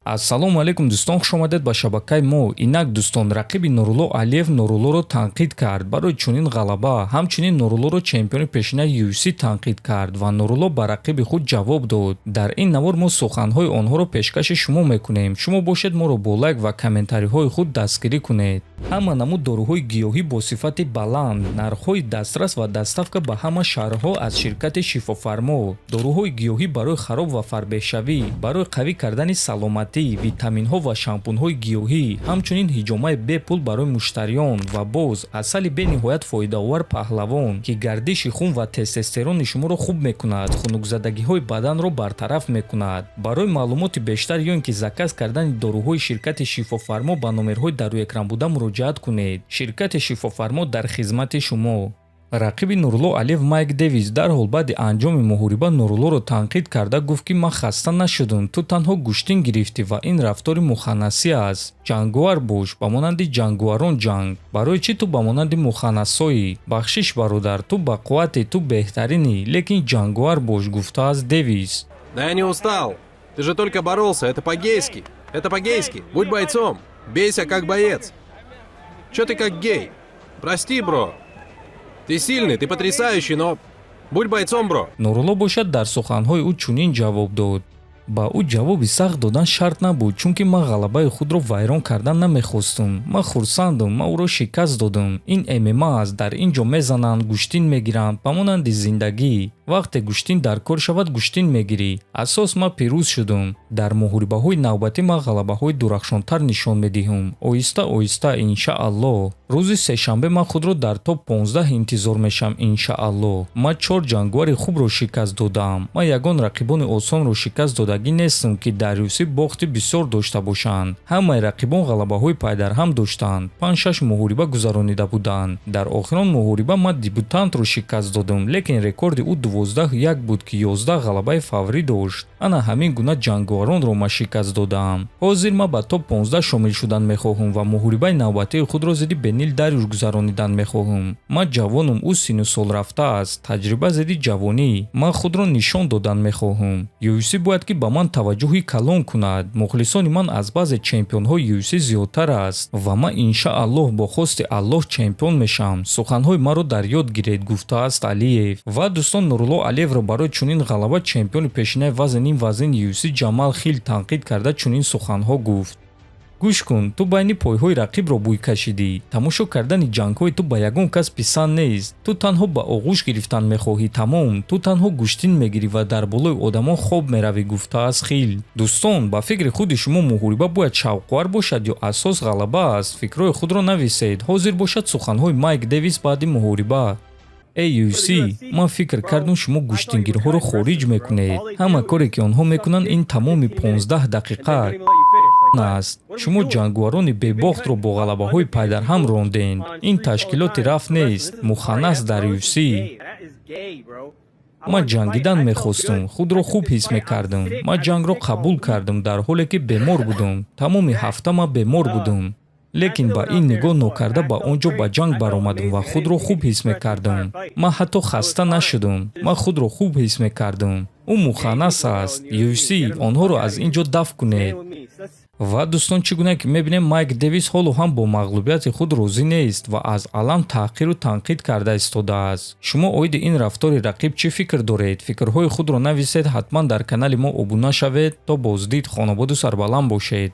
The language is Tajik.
ассалому алайкум дӯстон, хушомадед ба шабакаи мо. Инак дӯстон, рақиби Нурулло Алиев Нуруллоро танқид кард барои чунин ғалаба. Ҳамчунин Нуруллоро чемпиони пешинаи UFC танқид кард ва Нурулло ба рақиби худ ҷавоб дод. Дар ин навор мо суханҳои онҳоро пешкаши шумо мекунем. Шумо бошед моро бо лайк ва комментариҳои худ дастгирӣ кунед. Ҳама намуд дорӯҳои гиёҳӣ бо сифати баланд, нархҳои дастрас ва доставка ба ҳама шаҳрҳо аз ширкати Шифофармо. Дорӯҳои гиёҳӣ барои хароб ва фарбеҳшавӣ, барои қавӣ кардани саломатӣ, витаминҳо ва шампунҳои гиёҳӣ, ҳамчунин ҳиҷомаи бепул барои муштариён ва боз асали бениҳоят фоидаовар паҳлавон, ки гардиши хун ва тестостерони шуморо хуб мекунад, хунукзадагиҳои баданро бартараф мекунад. Барои маълумоти бештар ё ин ки заказ кардани дорӯҳои ширкати Шифофармо ба номерҳои дар рӯи экран буда муроҷиат кунед. Ширкати Шифофармо дар хизмати шумо. Рақиби Нурулло Алиев Майк Дэвис дар ҳол баъди анҷоми муҳориба Нуруллоро танқид карда гуфт ки ман хаста нашудам, ту танҳо гӯштин гирифтӣ ва ин рафтори муханнасӣ аст. Ҷангувар бош, ба монанди ҷангуварон ҷанг. Барои чӣ ту ба монанди муханнасоӣ? Бахшиш бародар, ту ба қуввати, ту беҳтаринӣ, лекин ҷангувар бош, гуфтааст Дэвис. Да я не устал. Ты же только боролся, это по-гейски. Это по-гейски. Будь бойцом. Бейся как боец. Чё ты как гей? Прости, бро. Ты сильный, ты потрясающий, но будь бойцом, бро. Нурулло бошад дар суханҳои ӯ чунин ҷавоб дод. ба ӯ ҷавоби сахт додан шарт набуд, чунки ман ғалабаи худро вайрон кардан намехостум. Ман хурсандам, ман ӯро шикаст додам. Ин ММА аст, дар ин ҷо мезананд, гӯштин мегиранд, ба монанди зиндагӣ. Вақте гӯштин дар кор шавад, гӯштин мегирӣ. Асос ман пирӯз шудам. Дар муҳорибаҳои навбатӣ ман ғалабаҳои дурахшонтар нишон медиҳам. Оҳиста оҳиста, иншааллоҳ. Рӯзи сешанбе ман худро дар топ 15 интизор мешам, иншааллоҳ. Ман 4 ҷангувари хубро шикаст додам. Ман ягон рақибони осонро шикаст додагӣ нестам, ки дар UFC бохти бисёр дошта бошанд. Ҳамаи рақибон ғалабаҳои пайдарҳам доштанд. 5-6 муҳориба гузаронида буданд. Дар охирон муҳориба ман дебютантро шикаст додам, лекин рекорди ӯ 12-1 буд, ки 11 ғалабаи фаврӣ дошт. Ана ҳамин гуна ҷангуваронро ман шикаст додам. Ҳозир ман ба топ 15 шомил шудан мехоҳам ва муҳорибаи навбатии худро зидди Бенил Дариюш гузаронидан мехоҳам. Ман ҷавонам, ӯ сину сол рафта аст. Таҷриба зидди ҷавонӣ. Ман худро нишон додан мехоҳам. UFC бояд ки ба ман таваҷҷӯҳи калон кунад. Мухлисони ман аз баъзе чемпионҳои UFC зиёдтар аст ва ман иншааллоҳ бо хости Аллоҳ чемпион мешам. Суханҳои маро дар ёд гиред, гуфтааст Алиев. Ва дӯстон, Нурулло Алиевро барои чунин ғалаба чемпиони пешинаи вазни вазн UFC Ҷамал Хил танқид карда чунин суханҳо гуфт. гӯш кун, ту байни пойҳои рақибро бӯй кашидӣ. Тамошо кардани ҷангҳои ту ба ягон кас писанд нест. Ту танҳо ба оғӯш гирифтан мехоҳӣ, тамом. Ту танҳо гӯштин мегирӣ ва дар болои одамон хоб меравӣ, гуфтааст Хил. Дӯстон, ба фикри худи шумо муҳориба бояд шавқовар бошад ё асос ғалаба аст? Фикрҳои худро нависед. Ҳозир бошад суханҳои Майк Дэвис баъди муҳориба. Эй UFC, ман фикр кардам шумо гӯштингирҳоро хориҷ мекунед. Ҳама коре ки онҳо мекунанд ин тамоми 15 дақиқа аст. Шумо ҷангуварони бебохтро бо ғалабаҳои пайдарҳам рондед. Ин ташкилоти рафт нест, муханнас дар UFC. ман ҷангидан мехостам, худро хуб ҳис мекардам. Ман ҷангро қабул кардам дар ҳоле ки бемор будам. Тамоми ҳафта ман бемор будам. лекин ба ин нигоҳ нокарда ба он ҷо ба ҷанг баромадам ва худро хуб ҳис мекардам. Ман ҳатто хаста нашудам. Ман худро хуб ҳис мекардам. ӯ муханнас аст. UFC, онҳоро аз ин ҷо дафт кунед. ва дӯстон, чӣ гуна ки мебинем, Майк Дэвис ҳоло ҳам бо мағлубияти худ розӣ нест ва аз алам таҳқиру танқид карда истодааст. Шумо оиди ин рафтори рақиб чӣ фикр доред? Фикрҳои худро нависед, ҳатман дар канали мо обуна шавед. То боздид, хонободу сарбаланд бошед.